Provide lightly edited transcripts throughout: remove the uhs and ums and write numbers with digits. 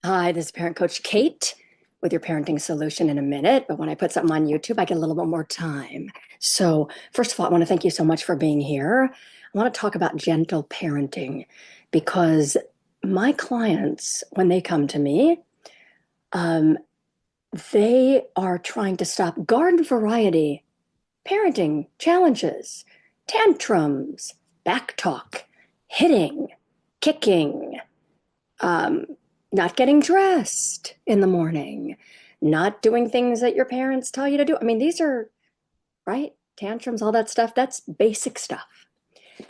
Hi, this is Parent Coach Kate with your parenting solution in a minute. But when I put something on YouTube, I get a little bit more time. So, first of all, I want to thank you so much for being here. I want to talk about gentle parenting because my clients, when they come to me, um, they are trying to stop garden variety parenting challenges, tantrums, backtalk, hitting, kicking, um, not getting dressed in the morning, not doing things that your parents tell you to do. I mean, these are, right? Tantrums, all that stuff, that's basic stuff.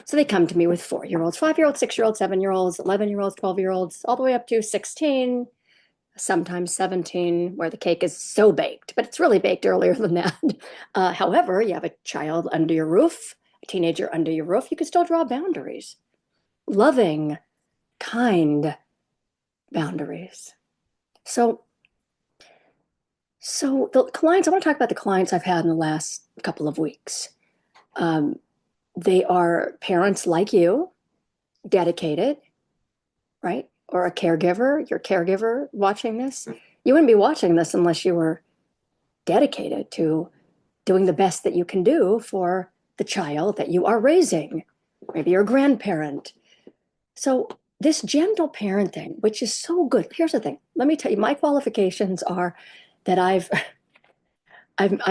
So they come to me with 4-year-olds, 5-year-olds, 6-year-olds, 7-year-olds, 11-year-olds, 12-year-olds, all the way up to 16, sometimes 17, where the cake is so baked, but it's really baked earlier than that. However, you have a child under your roof, a teenager under your roof, you can still draw boundaries. Loving, kind boundaries. So the clients, I want to talk about the clients I've had in the last couple of weeks. Um, they are parents like you, dedicated, right? Or a caregiver, your caregiver watching this. You wouldn't be watching this unless you were dedicated to doing the best that you can do for the child that you are raising. Maybe you're a grandparent. So this gentle parenting, which is so good. Here's the thing. Let me tell you, my qualifications are that I've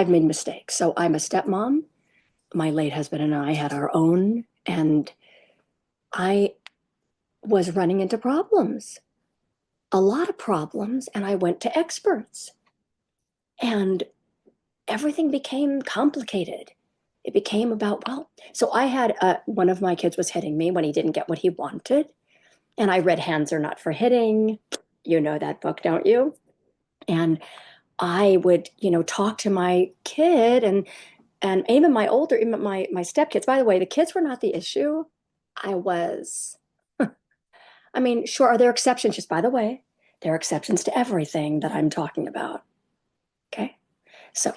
made mistakes. So I'm a stepmom. My late husband and I had our own, and I was running into problems, a lot of problems, and I went to experts, and everything became complicated. It became about, well, so I had one of my kids was hitting me when he didn't get what he wanted, and I read Hands Are Not for Hitting. You know that book, don't you? And I would, talk to my kid and even my older, even my stepkids. By the way, the kids were not the issue. I was. I mean, sure, are there exceptions? Just by the way, there are exceptions to everything that I'm talking about. Okay. So,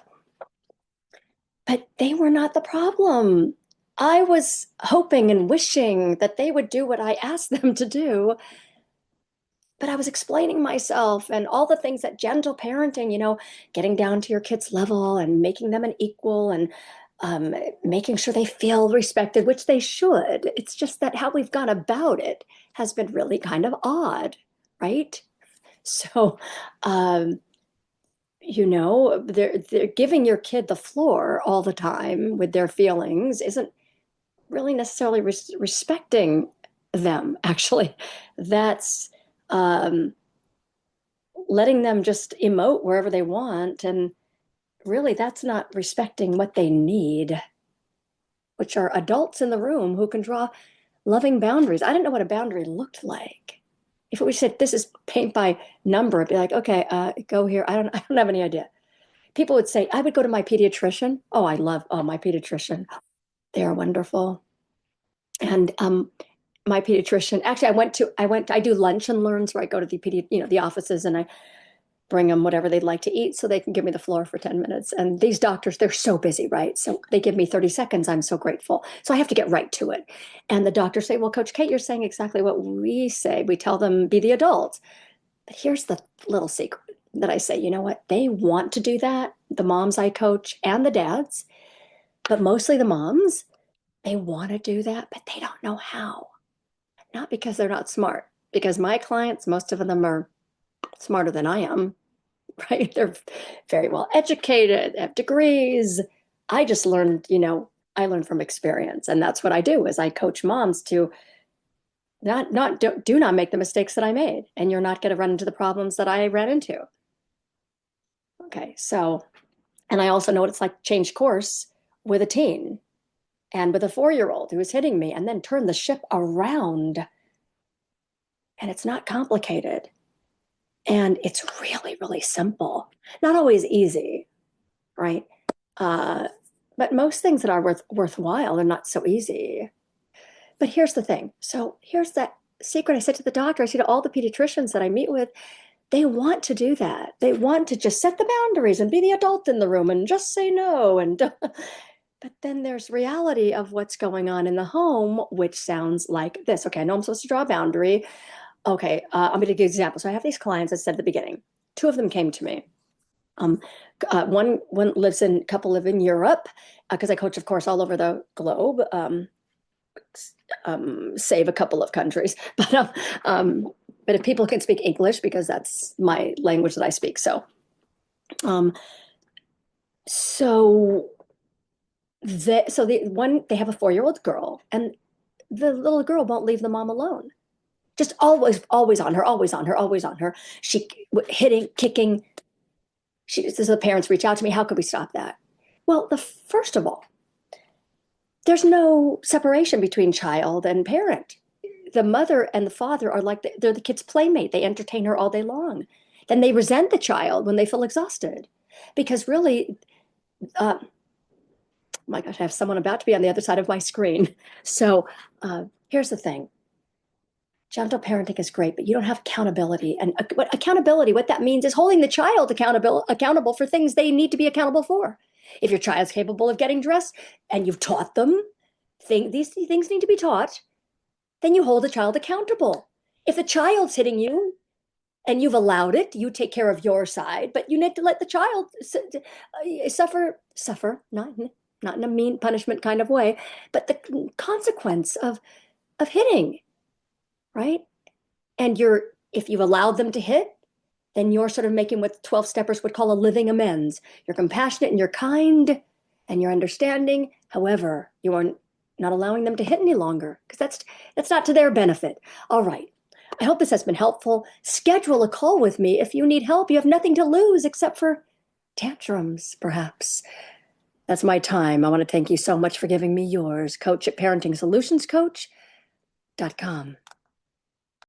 but they were not the problem. I was hoping and wishing that they would do what I asked them to do, but I was explaining myself and all the things that gentle parenting, getting down to your kid's level and making them an equal and making sure they feel respected, which they should. It's just that how we've gone about it has been really kind of odd, right? So, um, they're giving your kid the floor all the time with their feelings isn't really necessarily respecting them, actually. That's um, letting them just emote wherever they want. And really, that's not respecting what they need, which are adults in the room who can draw loving boundaries. I didn't know what a boundary looked like. If we said this is paint by number, it'd be like, okay, go here. I don't have any idea. People would say, I would go to my pediatrician. Oh, my pediatrician. They are wonderful. And my pediatrician, actually, I do lunch and learns where I go to the offices and I bring them whatever they'd like to eat so they can give me the floor for 10 minutes. And these doctors, they're so busy, right? So they give me 30 seconds. I'm so grateful. So I have to get right to it. And the doctors say, well, Coach Kate, you're saying exactly what we say. We tell them, be the adult. But here's the little secret that I say, you know what? They want to do that, the moms I coach and the dads, but mostly the moms, they want to do that, but they don't know how. Not because they're not smart, because my clients, most of them are smarter than I am, right? They're very well educated, have degrees. I just learned, I learned from experience. And that's what I do is I coach moms to do not make the mistakes that I made. And you're not going to run into the problems that I ran into. Okay. So, and I also know what it's like to change course with a teen and with a 4-year-old who was hitting me and then turn the ship around. And it's not complicated. And it's really, really simple. Not always easy, right? Uh, but most things that are worthwhile are not so easy. But here's the thing. So here's that secret I said to the doctor. I said to all the pediatricians that I meet with, they want to do that. They want to just set the boundaries and be the adult in the room and just say no. And but then there's reality of what's going on in the home, which sounds like this. Okay, I know I'm supposed to draw a boundary. Okay, I'm going to give an example. So I have these clients, I said at the beginning. Two of them came to me. Um, one lives in, a couple live in Europe, because I coach, of course, all over the globe. Save a couple of countries, but if people can speak English, because that's my language that I speak. Um, so they have a 4-year-old girl, and the little girl won't leave the mom alone. Just always on her, always on her, always on her. She hitting, kicking. So the parents reach out to me. How could we stop that? Well, the first of all, there's no separation between child and parent. The mother and the father are like they're the kid's playmate. They entertain her all day long. Then they resent the child when they feel exhausted, because really, oh my gosh, I have someone about to be on the other side of my screen. So here's the thing: gentle parenting is great, but you don't have accountability. And accountability, what that means is holding the child accountable for things they need to be accountable for. If your child's capable of getting dressed and you've taught them, these things need to be taught, then you hold the child accountable. If the child's hitting you and you've allowed it, you take care of your side, but you need to let the child suffer, not in a mean punishment kind of way, but the consequence of hitting, right? And if you've allowed them to hit, then you're sort of making what 12 steppers would call a living amends. You're compassionate and you're kind and you're understanding. However, you are not allowing them to hit any longer, because that's not to their benefit. All right. I hope this has been helpful. Schedule a call with me if you need help. You have nothing to lose except for tantrums, perhaps. That's my time. I want to thank you so much for giving me yours. Coach at parentingsolutionscoach.com.